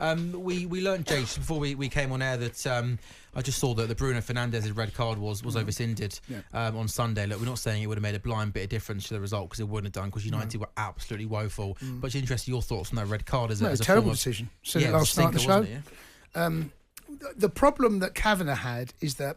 We learned, Jace, before we came on air that I just saw that the Bruno Fernandes's red card was oversinded on Sunday. Look, we're not saying it would have made a blind bit of difference to the result, because it wouldn't have done, because United were absolutely woeful. But it's interesting your thoughts on that red card as a terrible decision. Said it last night on the show. The problem that Kavanagh had is that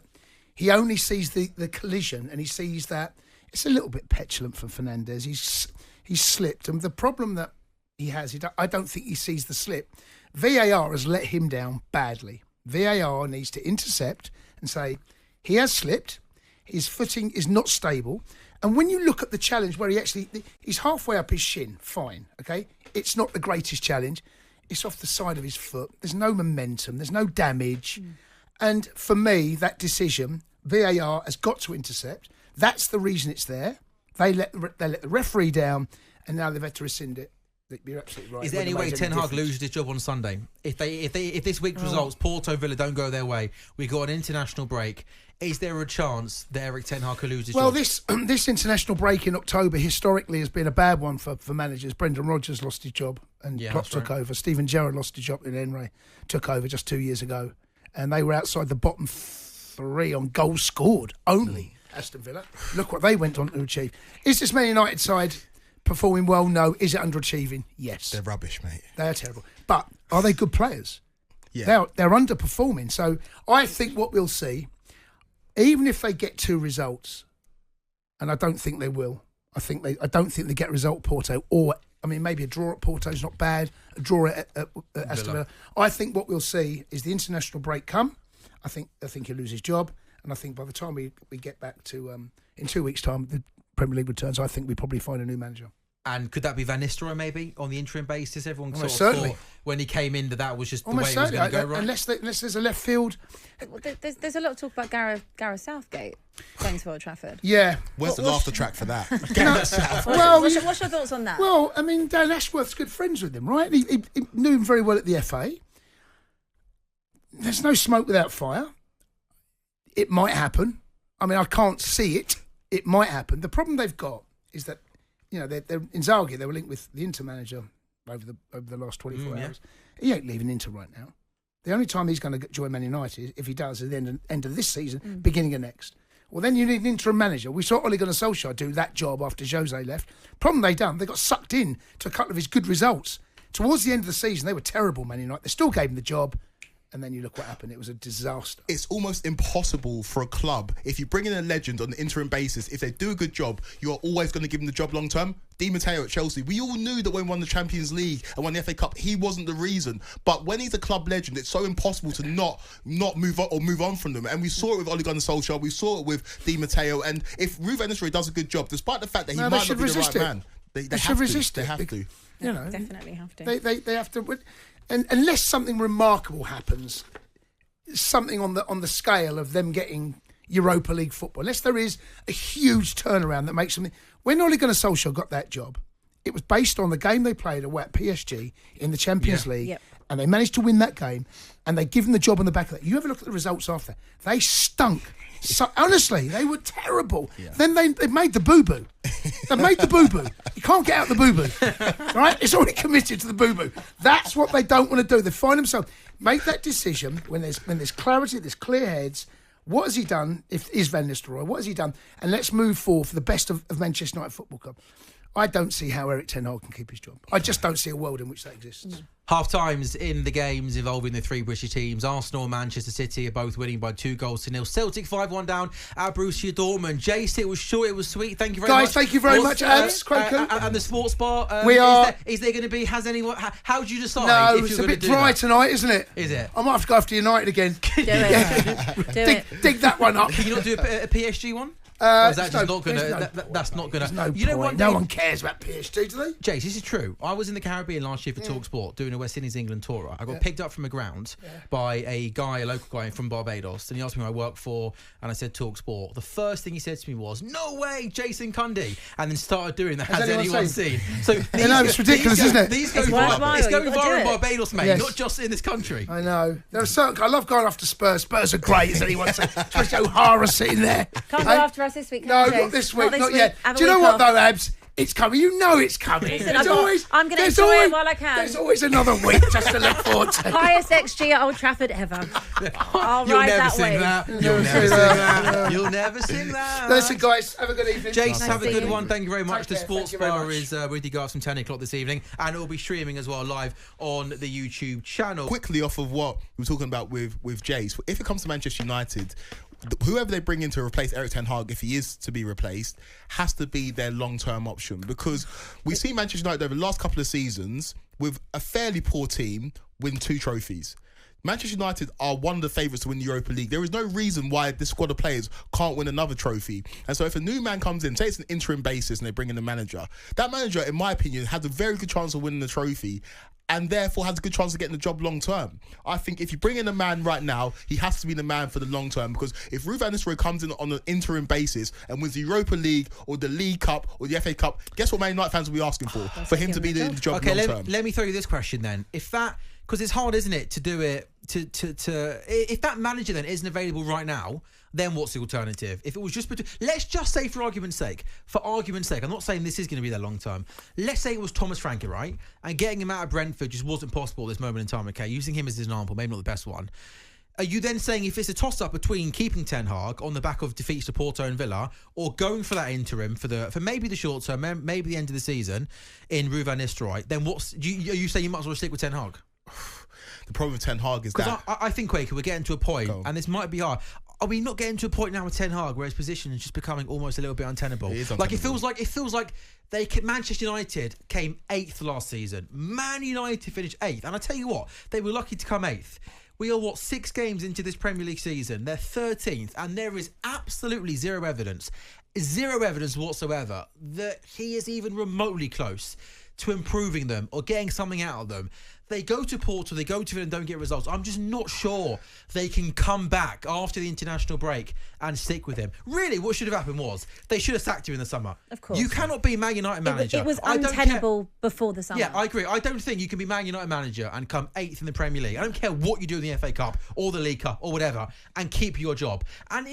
he only sees the collision, and he sees that it's a little bit petulant for Fernandes. He's slipped, and the problem that he has, I don't think he sees the slip. VAR has let him down badly. VAR needs to intercept and say, he has slipped, his footing is not stable. And when you look at the challenge where he's halfway up his shin, fine, okay? It's not the greatest challenge. It's off the side of his foot. There's no momentum. There's no damage. And for me, that decision, VAR has got to intercept. That's the reason it's there. They let the referee down, and now they've had to rescind it. You're absolutely right. Is there any way Ten Hag loses his job on Sunday? If this week's results, Porto Villa, don't go their way, we got an international break. Is there a chance that Erik Ten Hag could lose his job? Well, this international break in October historically has been a bad one for managers. Brendan Rodgers lost his job and Klopp took over. Steven Gerrard lost his job and Henry took over just 2 years ago. And they were outside the bottom three on goals scored only. Aston Villa. Look what they went on to achieve. Is this Man United side performing well? No. Is it underachieving? Yes. They're rubbish, mate. They're terrible. But are they good players? Yeah. They're underperforming. So I think what we'll see, even if they get 2 results, and I don't think they will, I don't think they get a result at Porto, or maybe a draw at Porto is not bad, a draw at Aston Villa. I think what we'll see is the international break come. I think he'll lose his job, and I think by the time we get back to in 2 weeks' time, the Premier League returns, I think we probably find a new manager. And could that be Van Nistelrooy maybe on the interim basis? Everyone sort of thought when he came in that was just the way it was going to go, right? Unless there's a left field. There's a lot of talk about Gareth Southgate going to Old Trafford. Yeah. Where's the laughter track for that? Gareth Southgate. What's your thoughts on that? Well, Dan Ashworth's good friends with him, right? He knew him very well at the FA. There's no smoke without fire. It might happen. I can't see it. It might happen. The problem they've got is that, they're Inzaghi, they were linked with the Inter manager over the last 24 hours. He ain't leaving Inter right now. The only time he's going to join Man United, if he does, is the end of this season, beginning of next. Well, then you need an interim manager. We saw Ole Gunnar Solskjaer do that job after Jose left. Problem they got sucked in to a couple of his good results. Towards the end of the season, they were terrible, Man United. They still gave him the job. And then you look what happened. It was a disaster. It's almost impossible for a club, if you bring in a legend on an interim basis, if they do a good job, you're always going to give them the job long term. Di Matteo at Chelsea, we all knew that when he won the Champions League and won the FA Cup, he wasn't the reason. But when he's a club legend, it's so impossible to not move on or move on from them. And we saw it with Ole Gunnar Solskjaer, we saw it with Di Matteo. And if Ruud van Nistelrooy does a good job, despite the fact that he might not be the right man, they should resist it. They have to. Definitely have to. They have to. And unless something remarkable happens, something on the scale of them getting Europa League football, unless there is a huge turnaround that makes something. When Ole Gunnar Solskjaer got that job, it was based on the game they played at PSG in the Champions League, and they managed to win that game, and they give him the job on the back of that. You have a look at the results after. They stunk. So, honestly, they were terrible. Yeah. Then they made the boo-boo. They made the boo-boo. You can't get out the boo-boo. Right? It's already committed to the boo-boo. That's what they don't want to do. They find themselves. Make that decision when there's clarity, there's clear heads. What has he done, is Van Nistelrooy? What has he done? And let's move forward for the best of Manchester United Football Club. I don't see how Erik Ten Hag can keep his job. I just don't see a world in which that exists. Half-times in the games involving the 3 British teams. Arsenal and Manchester City are both winning by 2-0. Celtic 5-1 down at Borussia Dortmund. Jace, it was short, it was sweet. Thank you very much. Guys, thank you very much, Abs, Kweku. And the sports bar. Is there going to be, has anyone, how do you decide? No, it's a bit dry tonight, isn't it? Is it? I might have to go after United again. Do it. Dig that one up. Can you not do a PSG one? Or is that just not going to... That's not going to... You know what? No one cares about PSG, do they? Jace, this is true. I was in the Caribbean last year for talkSPORT doing a West Indies England tour. I got picked up from a ground by a local guy from Barbados, and he asked me who I worked for, and I said talkSPORT. The first thing he said to me was, "No way, Jason Cundy," and then started doing that. Has anyone seen? So it's ridiculous, isn't it? It's going viral in Barbados, mate, not just in this country. I know. There are certain... I love going after Spurs. Spurs are great, as anyone said. Especially O'Hara sitting there. Can't go after us this week. No, not this week. Not yet. Do you know what, though, Abs? It's coming. You know it's coming. Listen, I'm going to enjoy it while I can. There's always another week just to look forward to. Highest XG at Old Trafford ever. I'll You'll ride never that sing wave. that. You'll never sing that. You'll never sing that. Listen, guys, have a good evening. Jace, have a to see good you. one. Thank you very much. Take The care. Sports Thank you very Bar much. is with you guys from 10 o'clock this evening, and it will be streaming as well live on the YouTube channel. Quickly off of what we were talking about with Jace, if it comes to Manchester United, whoever they bring in to replace Erik ten Hag, if he is to be replaced, has to be their long-term option, because we've seen Manchester United over the last couple of seasons with a fairly poor team win 2 trophies. Manchester United are one of the favourites to win the Europa League. There is no reason why this squad of players can't win another trophy. And so if a new man comes in, say it's an interim basis and they bring in a manager, that manager, in my opinion, has a very good chance of winning the trophy and therefore has a good chance of getting the job long term. I think if you bring in a man right now, he has to be the man for the long term, because if Ruud van Nistelrooy comes in on an interim basis and wins the Europa League or the League Cup or the FA Cup, guess what Man United fans will be asking for him to be the job Okay, long term. let me throw you this question then. If that, because it's hard, isn't it, to do it, if that manager then isn't available right now, then what's the alternative? If it was just between, let's just say for argument's sake, I'm not saying this is going to be their long term. Let's say it was Thomas Franke, right? And getting him out of Brentford just wasn't possible at this moment in time, okay? Using him as an example, maybe not the best one. Are you then saying if it's a toss-up between keeping Ten Hag on the back of defeats to Porto and Villa, or going for that interim for maybe the short term, maybe the end of the season in Ruud van Nistelrooy, then are you saying you might as well stick with Ten Hag? The problem with Ten Hag is that... I think, Kweku, we're getting to a point, and this might be hard. Are we not getting to a point now with Ten Hag where his position is just becoming almost a little bit untenable? It is Like it untenable. feels like Manchester United came 8th last season. Man United finished 8th, and I tell you what, they were lucky to come 8th. We are 6 games into this Premier League season. They're 13th, and there is absolutely zero evidence whatsoever that he is even remotely close to improving them or getting something out of them. They go to Porto, they go to Villa and don't get results. I'm just not sure they can come back after the international break and stick with him. Really, what should have happened was they should have sacked him in the summer. Of course. You cannot be Man United manager. It was untenable before the summer. Yeah, I agree. I don't think you can be Man United manager and come 8th in the Premier League. I don't care what you do in the FA Cup or the League Cup or whatever, and keep your job. And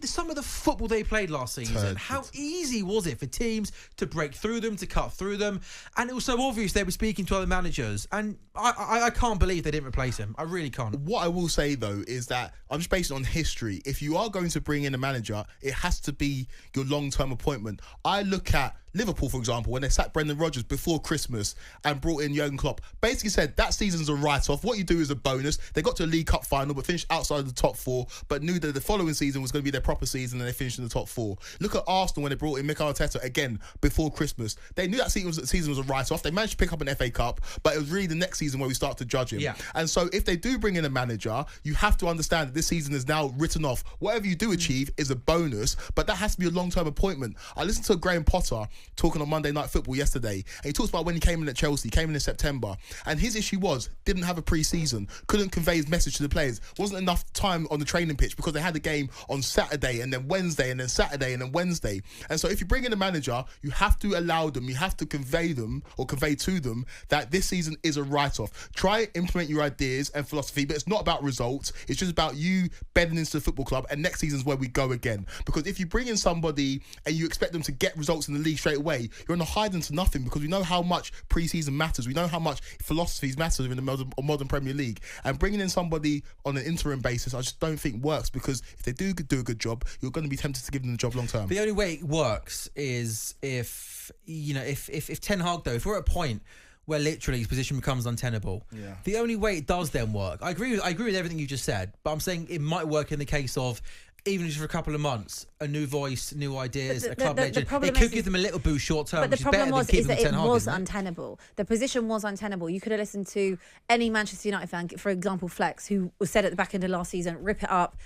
some of the football they played last season, how easy was it for teams to break through them, to cut through them? And it was so obvious they were speaking to other managers. And I can't believe they didn't replace him. I really can't. What I will say, though, is that I'm just based on history. If you are going to bring in a manager, it has to be your long-term appointment. I look at Liverpool, for example, when they sacked Brendan Rodgers before Christmas and brought in Jurgen Klopp, basically said that season's a write-off. What you do is a bonus. They got to a League Cup final but finished outside of the top 4, but knew that the following season was going to be their proper season, and they finished in the top 4. Look at Arsenal when they brought in Mikel Arteta again before Christmas. They knew that season was a write-off. They managed to pick up an FA Cup, but it was really the next season where we start to judge him. Yeah. And so if they do bring in a manager, you have to understand that this season is now written off. Whatever you do achieve is a bonus, but that has to be a long-term appointment. I listened to Graham Potter talking on Monday Night Football yesterday, and he talks about when he came in at Chelsea, came in September, and his issue was didn't have a pre-season, couldn't convey his message to the players, wasn't enough time on the training pitch because they had the game on Saturday and then Wednesday and then Saturday and then Wednesday. And so if you bring in a manager, you have to allow them, you have to convey to them that this season is a write-off. Try implement your ideas and philosophy, but it's not about results. It's just about you bedding into the football club, and next season's where we go again. Because if you bring in somebody and you expect them to get results in the league straight away, you're on a hiding to nothing, because we know how much pre-season matters. We know how much philosophies matter in the modern Premier League. And bringing in somebody on an interim basis, I just don't think works, because if they do a good job, you're going to be tempted to give them the job long term. The only way it works is if Ten Hag, though, if we're at a point where literally his position becomes untenable. Yeah. The only way it does then work, I agree with everything you just said, but I'm saying it might work in the case of, even just for a couple of months, a new voice, new ideas, a club legend. It could give them a little boost short term, But which the is better problem than is keeping that Ten it Hag, was isn't it? untenable. The position was untenable. You could have listened to any Manchester United fan, for example, Flex, who said at the back end of last season, rip it up,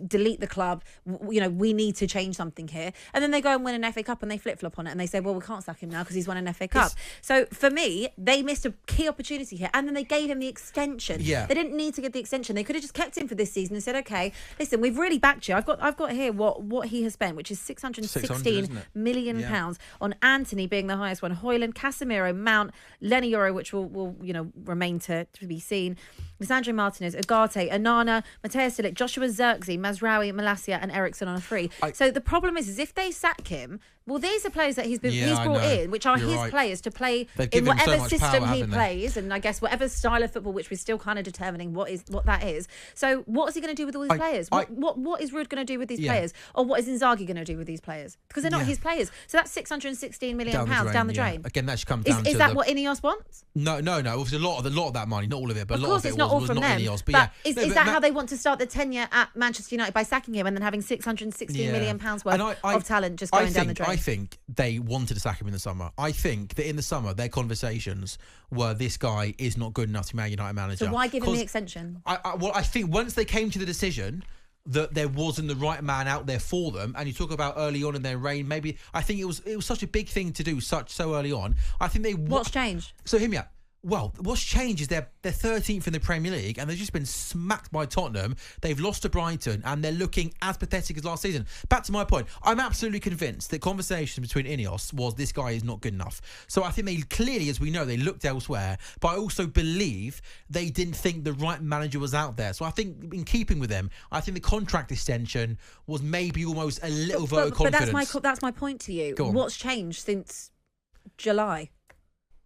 delete the club. We need to change something here. And then they go and win an FA Cup and they flip-flop on it and they say, well, we can't sack him now because he's won an FA Cup. So for me, they missed a key opportunity here, and then they gave him the extension. Yeah. They didn't need to get the extension. They could have just kept him for this season and said, okay, listen, we've really backed you. I've I've got here what he has spent, which is 616 million pounds on Anthony being the highest one. Højlund, Casemiro, Mount, Lenny Yoro, which will remain to be seen. Lisandro Martinez, Ugarte, Anana, Matthias Delic, Joshua Zirkzee, Mazraoui, Malacia, and Eriksson on a 3. So the problem is if they sack him, well, these are players that he's brought in, which are his players to play in whatever system he plays, and I guess whatever style of football, which we're still kind of determining what that is. So what is he going to do with all these players? What is Ruud going to do with these players, or what is Inzaghi going to do with these players? Because they're not his players. So that's 616 million pounds down the drain. Again, that should come down. Is that what INEOS wants? No. Obviously, a lot of that money, not all of it, but a lot of it not all was from not them. INEOS. But is that how they want to start the tenure at Manchester United, by sacking him and then having 616 million pounds worth of talent just going down the drain? I think they wanted to sack him in the summer. I think that in the summer their conversations were, this guy is not good enough to be Man United manager. So why give him the extension? I think once they came to the decision that there wasn't the right man out there for them, and you talk about early on in their reign, maybe I think it was such a big thing to do so early on. I think they what's changed? So hear me out. Well, what's changed is they're 13th in the Premier League, and they've just been smacked by Tottenham. They've lost to Brighton, and they're looking as pathetic as last season. Back to my point, I'm absolutely convinced that conversation between INEOS was, this guy is not good enough. So I think they clearly, as we know, they looked elsewhere, but I also believe they didn't think the right manager was out there. So I think, in keeping with them, I think the contract extension was maybe almost a little vote of confidence. But that's my point to you. Go on. What's changed since July?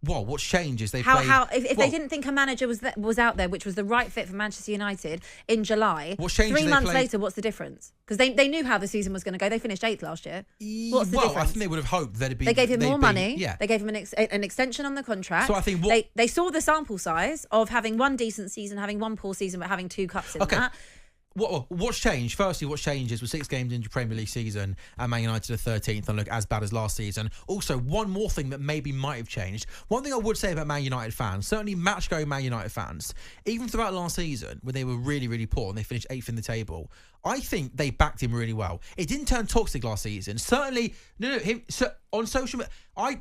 Well, what's changed is if they didn't think a manager was out there, which was the right fit for Manchester United in July, what's changed 3 months later, what's the difference? Because they knew how the season was going to go. They finished 8th last year. What's the difference? I think they would have hoped that they gave him more money. Yeah. They gave him an extension on the contract. So I think they saw the sample size of having one decent season, having one poor season, but having 2 cups in that. What's changed? Firstly, what's changed is we're 6 games into Premier League season and Man United are 13th and look as bad as last season. Also, one more thing that maybe might have changed. One thing I would say about Man United fans, certainly match-going Man United fans, even throughout last season, where they were really, really poor and they finished 8th in the table, I think they backed him really well. It didn't turn toxic last season. Certainly, on social media,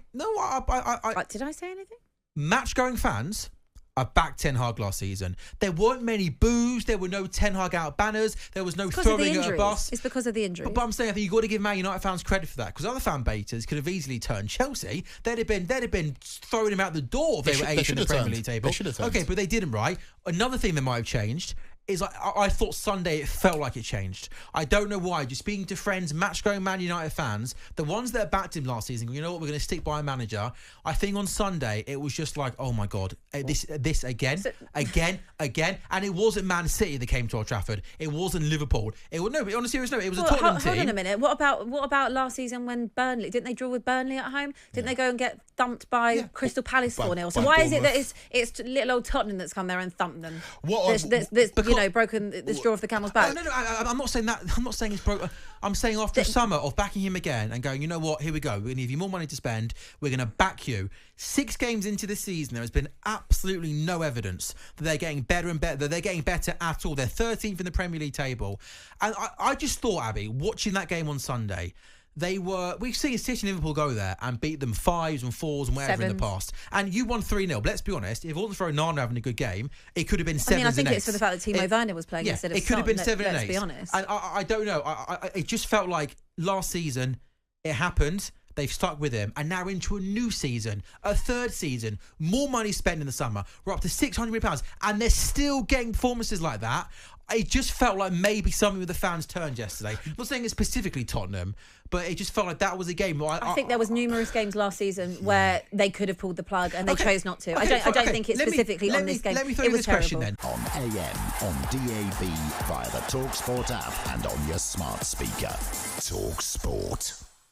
did I say anything? Match-going fans, I backed Ten Hag last season. There weren't many boos. There were no Ten Hag out banners. There was no throwing at a bus. It's because of the injuries. But I'm saying, I think you've got to give Man United fans credit for that, because other fan baiters could have easily turned Chelsea. They'd have been throwing him out the door if they were 8th in the Premier League table. Okay, but they didn't, right? Another thing that might have changed is I thought Sunday it felt like it changed. I don't know why. Just speaking to friends, match-going Man United fans, the ones that backed him last season, you know what, we're going to stick by a manager. I think on Sunday it was just like, oh my God, this again, and it wasn't Man City that came to Old Trafford. It wasn't Liverpool. On a serious note, it was a Tottenham team. Hold on a minute. What about last season when Burnley didn't they draw with Burnley at home? Didn't they go and get thumped by Crystal Palace 4-0? So why is it that it's little old Tottenham that's come there and thumped them? Broken the straw off the camel's back. No, I'm not saying that. I'm not saying it's broken. I'm saying after a summer of backing him again and going, you know what, here we go. We're going to give you more money to spend. We're going to back you. 6 games into the season, there has been absolutely no evidence that they're getting better and better, that they're getting better at all. They're 13th in the Premier League table. And I just thought, Abby, watching that game on Sunday, we've seen City and Liverpool go there and beat them 5s and 4s and whatever 7s in the past. And you won 3-0. But let's be honest, if it wasn't for Onana having a good game, it could have been 7s and 8s. I think it's for the fact that Timo Werner was playing instead of it could have been 7 and 8s. Let's be honest. And I don't know. It just felt like last season it happened. They've stuck with him, and now into a new season, a 3rd season, more money spent in the summer. We're up to £600 million, and they're still getting performances like that. It just felt like maybe something with the fans turned yesterday. I'm not saying it's specifically Tottenham, but it just felt like that was a game. I think there was numerous games last season where they could have pulled the plug and they chose not to. I don't think it's specifically on this game. Let me throw you this question then. On AM, on DAB, via the talkSPORT app and on your smart speaker. talkSPORT.